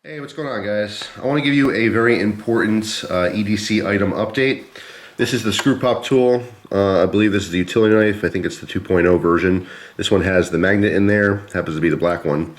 Hey, what's going on, guys? I want to give you a very important EDC item update. This is the screw pop tool. I believe this is the utility knife. I think it's the 2.0 version. This one has the magnet in there. Happens to be the black one.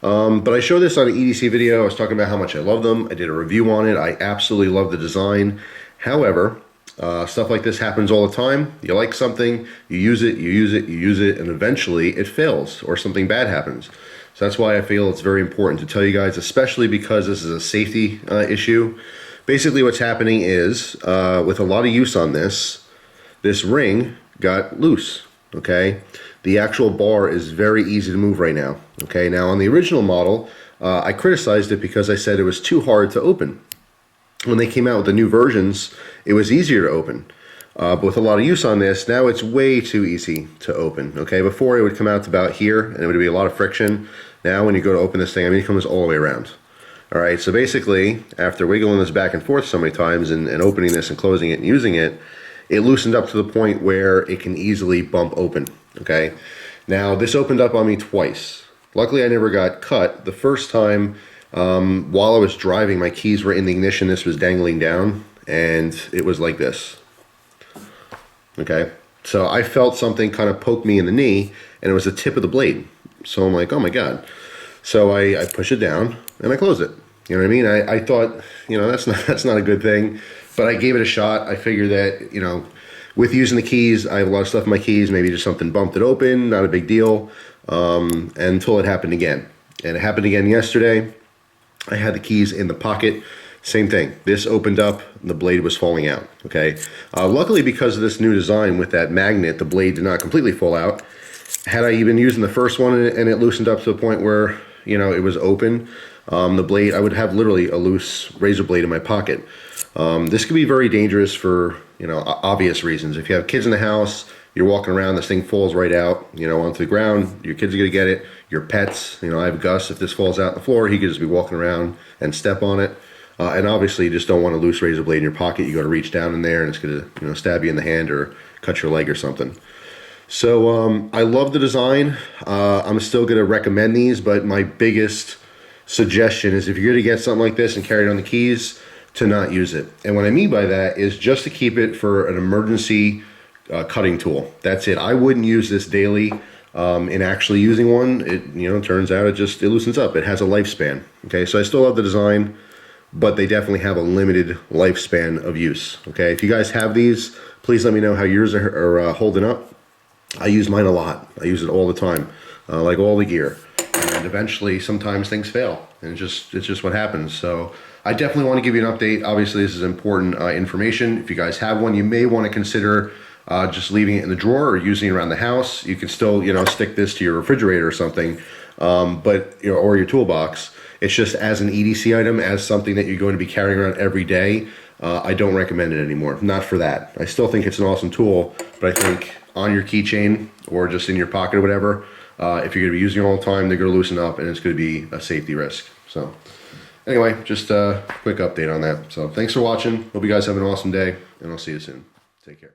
But I showed this on an EDC video. I was talking about how much I love them. I did a review on it. I absolutely love the design. However, stuff like this happens all the time. You like something, you use it, and eventually it fails or something bad happens. So that's why I feel it's very important to tell you guys, especially because this is a safety issue. Basically what's happening is, with a lot of use on this ring got loose, okay? The actual bar is very easy to move right now, okay? Now on the original model, I criticized it because I said it was too hard to open. When they came out with the new versions, it was easier to open. But with a lot of use on this, now it's way too easy to open, okay? Before it would come out to about here, and it would be a lot of friction. Now when you go to open this thing, I mean, it comes all the way around. All right, so basically, after wiggling this back and forth so many times and opening this and closing it and using it, it loosened up to the point where it can easily bump open, okay? Now, this opened up on me twice. Luckily, I never got cut. The first time, while I was driving, my keys were in the ignition, this was dangling down, and it was like this. Okay, so I felt something kind of poke me in the knee, and it was the tip of the blade. So I'm like, oh my God. So I push it down and I close it. You know what I mean? I thought, you know, that's not a good thing, but I gave it a shot. I figured that, you know, with using the keys, I have a lot of stuff in my keys, maybe just something bumped it open, not a big deal, until it happened again. And it happened again yesterday. I had the keys in the pocket. Same thing. This opened up, the blade was falling out, okay? Luckily, because of this new design with that magnet, the blade did not completely fall out. Had I been using the first one and it loosened up to the point where, you know, it was open, the blade, I would have literally a loose razor blade in my pocket. This could be very dangerous for, you know, obvious reasons. If you have kids in the house, you're walking around, this thing falls right out, you know, onto the ground, your kids are gonna get it, your pets, you know, I have Gus, if this falls out on the floor, he could just be walking around and step on it. And obviously you just don't want a loose razor blade in your pocket. You got to reach down in there and it's going to, you know, stab you in the hand or cut your leg or something. So I love the design. I'm still going to recommend these, but my biggest suggestion is if you're going to get something like this and carry it on the keys, to not use it. And what I mean by that is just to keep it for an emergency cutting tool. That's it. I wouldn't use this daily. In actually using one, it, you know, turns out it loosens up. It has a lifespan. Okay, so I still love the design, but they definitely have a limited lifespan of use, okay? If you guys have these, please let me know how yours are holding up. I use mine a lot. I use it all the time, like all the gear. And eventually, sometimes things fail, and it's just what happens. So I definitely want to give you an update. Obviously, this is important information. If you guys have one, you may want to consider just leaving it in the drawer or using it around the house. You can still, you know, stick this to your refrigerator or something, but, you know, or your toolbox. It's just as an EDC item, as something that you're going to be carrying around every day, I don't recommend it anymore. Not for that. I still think it's an awesome tool, but I think on your keychain or just in your pocket or whatever, if you're going to be using it all the time, they're going to loosen up and it's going to be a safety risk. So anyway, just a quick update on that. So thanks for watching. Hope you guys have an awesome day, and I'll see you soon. Take care.